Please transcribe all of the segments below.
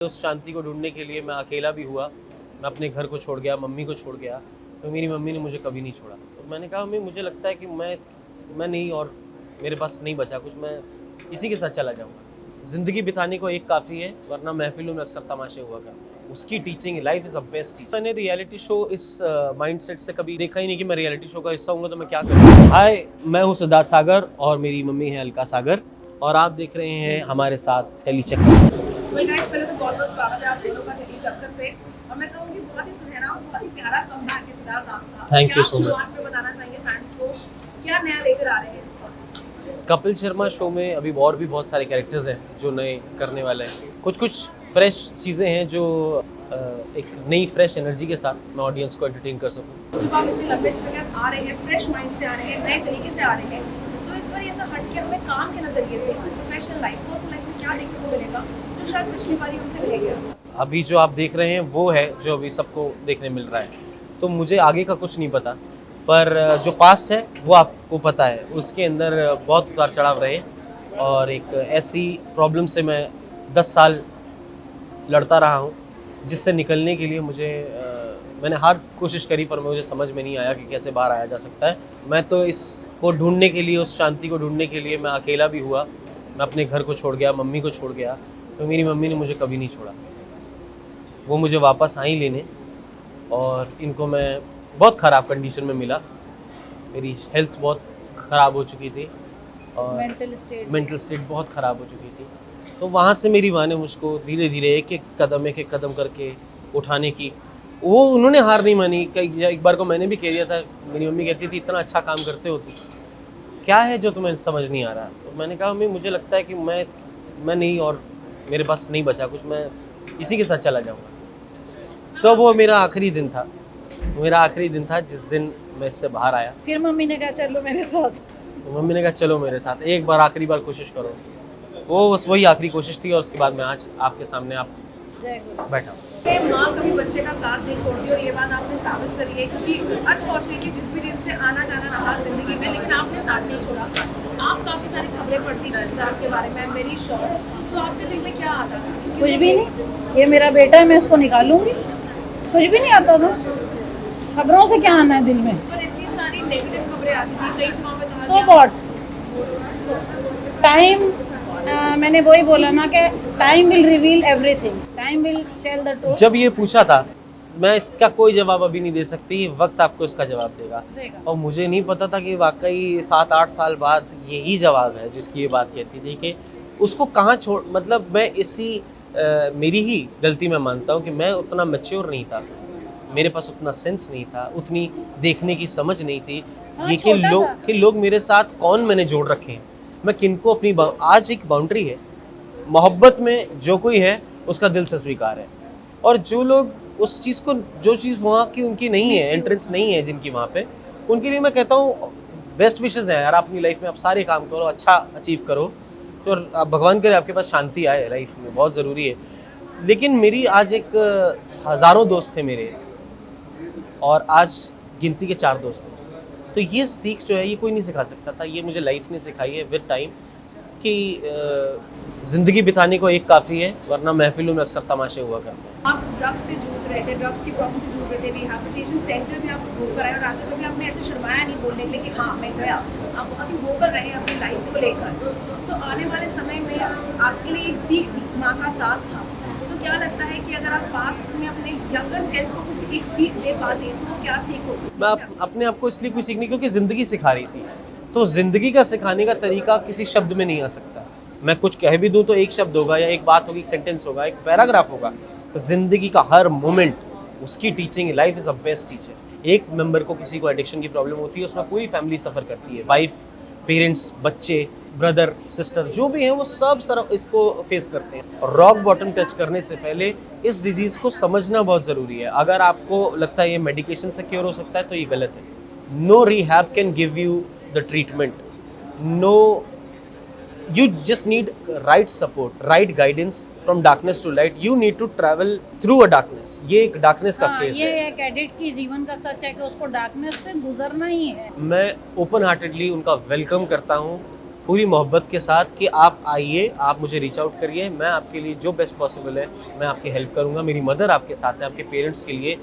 उस शांति को ढूंढने के लिए मैं अकेला भी हुआ। मैं अपने घर को छोड़ गया, मम्मी को छोड़ गया, तो मेरी मम्मी ने मुझे कभी नहीं छोड़ा। तो मैंने कहा मम्मी मुझे लगता है कि मैं नहीं, और मेरे पास नहीं बचा कुछ, मैं इसी के साथ चला जाऊँगा। ज़िंदगी बिताने को एक काफ़ी है, वरना महफिलों में अक्सर तमाशे हुआ करते हैं। उसकी teaching, life is a best teacher. मैंने रियलिटी शो इस माइंडसेट से कभी देखा ही नहीं कि मैं रियलिटी शो का हिस्सा हूँगा तो मैं क्या करूँगा। हाय, मैं हूँ सिद्धार्थ सागर और मेरी मम्मी है अलका सागर, और आप देख रहे हैं हमारे साथ टेली चक्कर। पहले तो बहुत स्वागत है आप दोनों का टेली चक्कर पे, और मैं कहूँगी बहुत ही सुनहरा और बहुत ही प्यारा कमबैक है सिद्धार्थ आपका। Thank you so much. शुरुआत में बताना चाहेंगे फैंस को क्या नया लेकर आ रहे हैं इस बार? कपिल शर्मा शो में अभी और भी बहुत सारे कैरेक्टर्स हैं जो नए करने वाले हैं। कुछ फ्रेश चीज़ें हैं जो एक नई फ्रेश एनर्जी के साथ मैं ऑडियंस को एंटरटेन कर सकूँ। जब आप इतने लंबे समय बाद आ रहे हैं, फ्रेश माइंड से आ रहे हैं, नए तरीके से आ रहे हैं, तो इस बार ऐसा हट के हमें काम के नज़रिए से प्रोफेशनल लाइफ, पर्सनल लाइफ में क्या देखने को मिलेगा जो शायद पिछली बार हमसे रह गया? अभी जो आप देख रहे हैं वो है जो अभी सबको देखने मिल रहा है, तो मुझे आगे का कुछ नहीं पता, पर जो पास्ट है वो आपको पता है। उसके अंदर बहुत उतार चढ़ाव रहे, और एक ऐसी प्रॉब्लम से मैं 10 साल लड़ता रहा हूँ जिससे निकलने के लिए मैंने हर कोशिश करी, पर मुझे समझ में नहीं आया कि कैसे बाहर आया जा सकता है। मैं तो इसको ढूंढने के लिए, उस शांति को ढूंढने के लिए मैं अकेला भी हुआ। मैं अपने घर को छोड़ गया, मम्मी को छोड़ गया, तो मेरी मम्मी ने मुझे कभी नहीं छोड़ा। वो मुझे वापस आई लेने, और इनको मैं बहुत ख़राब कंडीशन में मिला। मेरी हेल्थ बहुत ख़राब हो चुकी थी और मेंटल स्टेट बहुत ख़राब हो चुकी थी। तो वहाँ से मेरी माँ ने मुझको धीरे धीरे एक एक कदम करके उठाने की, वो उन्होंने हार नहीं मानी। एक बार को मैंने भी कह दिया था, मेरी मम्मी कहती थी इतना अच्छा काम करते हो तुम, क्या है जो तुम्हें समझ नहीं आ रहा। तो मैंने कहा मम्मी मुझे लगता है कि मैं नहीं, और मेरे पास नहीं बचा कुछ, मैं इसी के साथ चला जाऊँगा। तो वो मेरा आखिरी दिन था जिस दिन मैं इससे बाहर आया। फिर मम्मी ने कहा चलो मेरे साथ। तो मम्मी ने कहा चलो मेरे साथ, एक बार आखिरी बार कोशिश करो। वो बस वही आखिरी कोशिश थी, और उसके बाद मैं आज आपके सामने बैठा हूँ। माँ कभी बच्चे का साथ नहीं छोड़ती, और ये बात आपने साबित करी है, क्योंकि अनफॉर्चुनेटली जिस भी दिन से आना जाना रहा जिंदगी में, लेकिन आपने साथ नहीं छोड़ा। आप काफ़ी सारी खबरें पढ़ती थी सिद्धार्थ के बारे में, मेरी शॉर्ट, तो आपके दिल में क्या आता था? कुछ भी नहीं, ये मेरा बेटा है, मैं उसको निकालूंगी। कुछ भी नहीं आता था, खबरों से क्या आना है दिल में। पर इतनी सारी नेगेटिव खबरें आती थी, कई जगहों पे कहा सो व्हाट, टाइम, मैंने वही बोला ना कि time will reveal everything, time will tell the truth. जब ये पूछा था, मैं इसका कोई जवाब अभी नहीं दे सकती, वक्त आपको इसका जवाब देगा। और मुझे नहीं पता था कि वाकई 7-8 साल बाद यही जवाब है जिसकी ये बात कहती थी कि उसको कहाँ छोड़, मतलब मैं मेरी ही गलती मैं मानता हूँ कि मैं उतना मैच्योर नहीं था, मेरे पास उतना सेंस नहीं था, उतनी देखने की समझ नहीं थी। ये कि लोग मेरे साथ कौन मैंने जोड़ रखे हैं, मैं किनको अपनी आज एक बाउंड्री है, मोहब्बत में जो कोई है उसका दिल से स्वीकार है, और जो लोग उस चीज़ को, जो चीज़ वहाँ की उनकी नहीं है, एंट्रेंस नहीं है जिनकी वहाँ पे, उनके लिए मैं कहता हूँ बेस्ट विशेज़ हैं यार। आप अपनी लाइफ में आप सारे काम करो, अच्छा अचीव करो, तो भगवान करे आपके पास शांति आए लाइफ में, बहुत ज़रूरी है। लेकिन मेरी आज हज़ारों दोस्त थे मेरे, और आज गिनती के 4 दोस्त हैं। तो ये सीख जो है ये कोई नहीं सिखा सकता था, ये मुझे लाइफ ने सिखाई है विद टाइम, कि ज़िंदगी बिताने को एक काफ़ी है, वरना महफिलों में अक्सर तमाशे हुआ करते हैं। आप ड्रग्स से जूझ रहे थे, ड्रग्स की प्रॉब्लम से जूझ रहे थे, रिहैबिलिटेशन सेंटर में आप होकर आए, और आगे कभी आपने ऐसे शर्माया नहीं बोलने के लिए कि हाँ मैं गया। आप बहुत ही वोकल रहे अपनी लाइफ को लेकर। तो आने वाले समय में आपके लिए एक सीख थी, माँ का साथ था। तो क्या लगता है कि अगर आप पास्ट में अपने यंगर सेल्फ को कुछ एक सीख दे पाते तो क्या सीख होगी? मैं अपने आप को इसलिए कोई सीख नहीं, क्योंकि ज़िंदगी सिखा रही थी। तो ज़िंदगी का सिखाने का तरीका किसी शब्द में नहीं आ सकता। मैं कुछ कह भी दूँ तो एक शब्द होगा, या एक बात होगी, एक सेंटेंस होगा, एक पैराग्राफ होगा। तो ज़िंदगी का हर मोमेंट उसकी teaching, life is a best teacher. एक मेंबर को किसी को एडिक्शन की प्रॉब्लम होती है, उसमें पूरी फैमिली सफ़र करती है, वाइफ, पेरेंट्स, बच्चे, ब्रदर, सिस्टर, जो भी हैं वो सब इसको फेस करते हैं। और रॉक बॉटम टच करने से पहले इस डिजीज़ को समझना बहुत ज़रूरी है। अगर आपको लगता है ये मेडिकेशन से क्योर हो सकता है, तो ये गलत है। No rehab can give you the treatment, no, you just need right support, right guidance from darkness to light. You need to travel through a darkness. ये एक darkness का फेज है। ये एक एडिक्ट की जीवन का सच है कि उसको डार्कनेस से गुजरना ही है। मैं ओपन हार्टेडली उनका वेलकम करता हूँ, पूरी मोहब्बत के साथ कि आप आइए, आप मुझे रीच आउट करिए, मैं आपके लिए जो बेस्ट पॉसिबल है मैं आपकी हेल्प करूँगा। मेरी मदर आपके साथ है, आपके पेरेंट्स के लिए।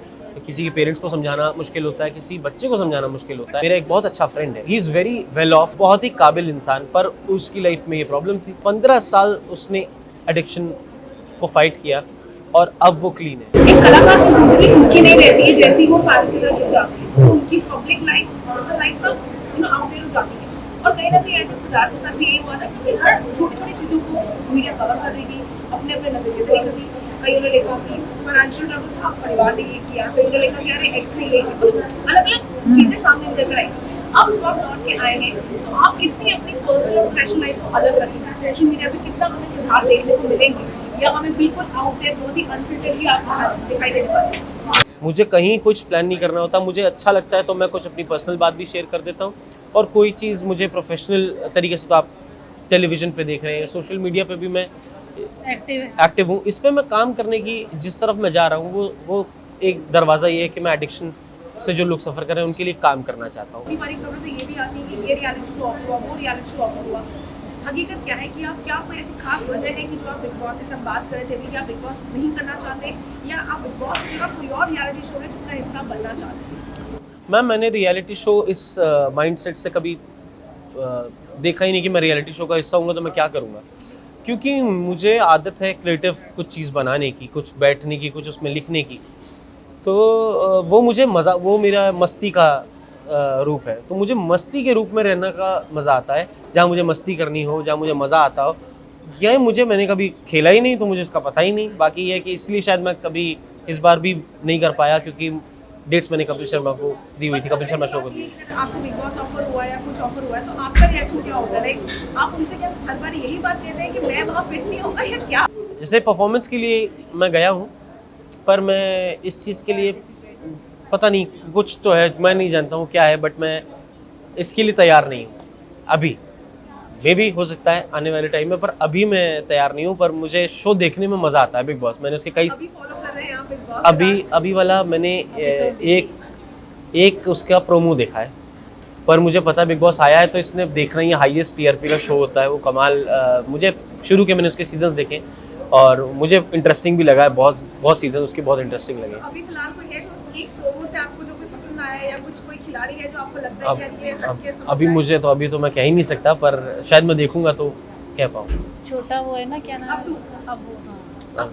किसी के पेरेंट्स को समझाना मुश्किल होता है, किसी बच्चे को समझाना मुश्किल होता है। मेरा एक बहुत अच्छा फ्रेंड है, he is very well of, बहुत ही काबिल इंसान, पर उसकी लाइफ में ये प्रॉब्लम थी। 15 साल उसने एडिक्शन को फाइट किया और अब वो क्लीन है। एक कलाकार की जिंदगी उनकी नहीं रहती है जैसी वो फैंस के साथ जुड़ जाती है, तो उनकी पब्लिक लाइफ, पर्सनल लाइफ सब आउट हो जाती है। और कहीं ना कहीं आई थिंक सिद्धार्थ के साथ भी यही हुआ था, क्योंकि हर छोटी छोटी चीज़ों को मीडिया कवर कर रही थी, अपने अपने नजरिए से लिख रही थी। कईयों ने लिखा कि फाइनेंशियल ट्रबल था, परिवार ने ये किया, कईयों ने लिखा कि अरे एक्स ने ये किया, अलग अलग चीज़ें सामने निकल कर आई। अब जब आप लौट के आए हैं तो आप कितनी अपनी पर्सनल और प्रोफेशनल लाइफ को अलग रखेंगे? सोशल मीडिया पे कितना हमें सिद्धार्थ देखने को मिलेंगे, या हमें बिल्कुल आउट देयर बहुत ही अनफिल्टर्ड ही आप दिखाई देने वाले हैं? मुझे कहीं कुछ प्लान नहीं करना होता, मुझे अच्छा लगता है तो मैं कुछ अपनी पर्सनल बात भी शेयर कर देता हूँ। और कोई चीज़ मुझे प्रोफेशनल तरीके से, तो आप टेलीविज़न पे देख रहे हैं, सोशल मीडिया पे भी मैं एक्टिव हूँ। इस पे मैं काम करने की जिस तरफ मैं जा रहा हूँ वो एक दरवाज़ा ये है कि मैं एडिक्शन से जो लोग सफ़र कर रहे हैं उनके लिए काम करना चाहता हूँ। हमारी खबरें तो ये भी आती है कि ये रियलिटी शो ऑफर हुआ, वो रियलिटी शो ऑफर हुआ। हकीकत क्या है कि आप क्या कोई ऐसी खास वजह है कि जो आप बिग बॉस से सब बात कर रहे थे अभी, कि आप बिग बॉस नहीं करना चाहते, या आप बिग बॉस की जगह कोई और रियलिटी शो है जिसका हिस्सा बनना चाहते हैं? मैम, मैंने रियलिटी शो इस माइंडसेट से कभी देखा ही नहीं कि मैं रियलिटी शो का हिस्सा हूँगा तो मैं क्या करूँगा, क्योंकि मुझे आदत है क्रिएटिव कुछ चीज़ बनाने की, कुछ बैठने की, कुछ उसमें लिखने की। तो वो मुझे मज़ा, वो मेरा मस्ती का रूप है, तो मुझे मस्ती के रूप में रहने का मज़ा आता है, जहाँ मुझे मस्ती करनी हो, जहाँ मुझे मज़ा आता हो। यह मैंने कभी खेला ही नहीं तो मुझे इसका पता ही नहीं। बाकी ये है कि इसलिए शायद मैं कभी इस बार भी नहीं कर पाया, क्योंकि डेट्स मैंने कपिल शर्मा को दी हुई थी, कपिल शर्मा शो को दी। आपको बिग बॉस ऑफर हुआ या कुछ ऑफर हुआ है तो आपका रिएक्शन क्या होगा? लाइक आप उनसे क्या हर बार यही बात कहते हैं कि मैं वहाँ फिट नहीं होगा या क्या? जैसे परफॉर्मेंस के लिए मैं गया हूँ, पर मैं इस चीज़ के लिए पता नहीं, कुछ तो है, मैं नहीं जानता हूँ क्या है, बट मैं इसके लिए तैयार नहीं हूँ अभी। मे भी हो सकता है आने वाले टाइम में, पर अभी मैं तैयार नहीं हूँ। पर मुझे शो देखने में मज़ा आता है बिग बॉस। मैंने उसके कई अभी फॉलो कर रहे हैं आप बिग बॉस? अभी वाला मैंने एक उसका प्रोमो देखा है, पर मुझे पता है बिग बॉस आया है तो इसने देखना ही हाईएस्ट टीआरपी का शो होता है वो। कमाल, मुझे शुरू के मैंने उसके सीजन्स देखे और मुझे इंटरेस्टिंग भी लगा है, बहुत सीजन उसके बहुत इंटरेस्टिंग लगे। अभी फिलहाल कोई है जो एक प्रोमो से आपको जो कोई पसंद आया है, या कुछ कोई खिलाड़ी है जो आपको लगता है कि यार ये हटके समझ अभी आए? मुझे तो अभी तो मैं कह ही नहीं सकता, पर शायद मैं देखूंगा तो कह पाऊँ। छोटा वो है ना, क्या नाम अब्बू। है? अब्बू, हाँ।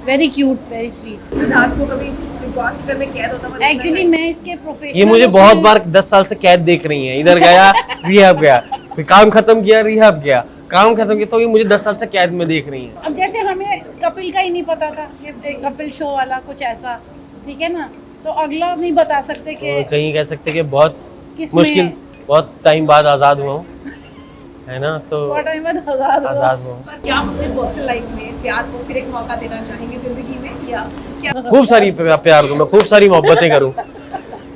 Very cute, very sweet. Siddharth को कभी बिग बॉस के घर में कैद होता हुआ एक्चुअली मैं इसके प्रोफेशनल, ये मुझे बहुत बार 10 साल से कैद देख रही हैं, इधर गया रिहैब गया, फिर काम खत्म किया रिहैब गया, काम खत्म किया, तो ये मुझे 10 साल से कैद में देख रही हैं। अब जैसे हमें कपिल का ही नहीं पता था कि कपिल शो वाला कुछ ऐसा, ठीक है ना, तो अगला नहीं बता सकते कि तो कहीं कह सकते कि बहुत किसमें मुश्किल, बहुत टाइम बाद आज़ाद हुआ हूँ, है ना, तो बहुत टाइम बाद आजाद हुआ हूँ। पर क्या आप अपने पर्सनल लाइफ में प्यार को फिर एक मौका देना चाहेंगे जिंदगी में, या क्या? खूब सारी प्यार दूँ मैं, खूब सारी मोहब्बतें करूँ।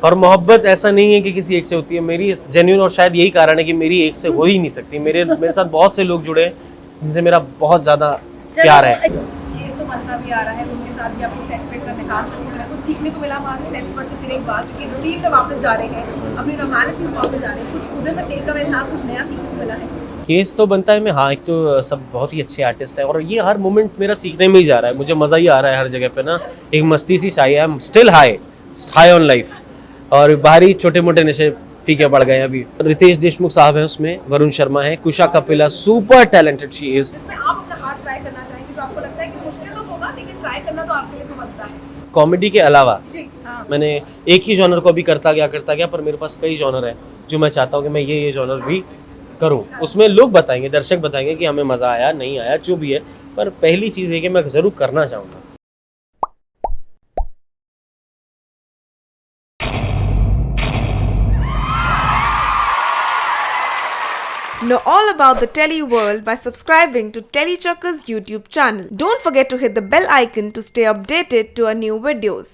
और मोहब्बत ऐसा नहीं है कि किसी एक से होती है, मेरी जेन्युइन, और शायद यही कारण है कि मेरी एक से हो ही नहीं सकती। मेरे साथ बहुत से लोग जुड़े हैं जिनसे मेरा बहुत ज़्यादा प्यार है। केस तो बनता भी आ रहा है, उनके साथ भी आपको सेट पे करने काम करने को मिला, कुछ सीखने को मिला वहाँ से सेट्स पर से। फिर एक बार क्योंकि रूटीन पे वापस जा रहे हैं, अपनी रोमांस में वापस जा रहे हैं, कुछ उधर से टेक अवे था, कुछ नया सीखने को मिला है? केस तो बनता है मैं, हाँ, एक तो सब बहुत ही अच्छे आर्टिस्ट हैं और ये हर मोमेंट मेरा सीखने में ही जा रहा है, मुझे मज़ा ही आ रहा है हर जगह पे ना। एक मस्ती सी आई है, स्टिल हाई ऑन लाइफ, और बाहरी छोटे मोटे नशे फीके पड़ गए हैं अभी। रितेश देशमुख साहब हैं उसमें, वरुण शर्मा है, Kusha Kapila, super talented she is. जिसमें आप अपना हाथ ट्राई करना चाहेंगे, जो आपको लगता है कि मुश्किल तो होगा लेकिन ट्राई करना तो आपके लिए तो बनता है। कॉमेडी के अलावा जी हाँ। मैंने एक ही जॉनर को अभी करता गया, पर मेरे पास कई जॉनर है जो मैं चाहता हूँ कि मैं ये जॉनर भी करूँ। उसमें लोग बताएंगे, दर्शक बताएंगे कि हमें मज़ा आया नहीं आया, जो भी है, पर पहली चीज़ है कि मैं ज़रूर करना चाहूँगा। Know all about the Telly world by subscribing to Telly Chakka's YouTube channel. Don't forget to hit the bell icon to stay updated to our new videos.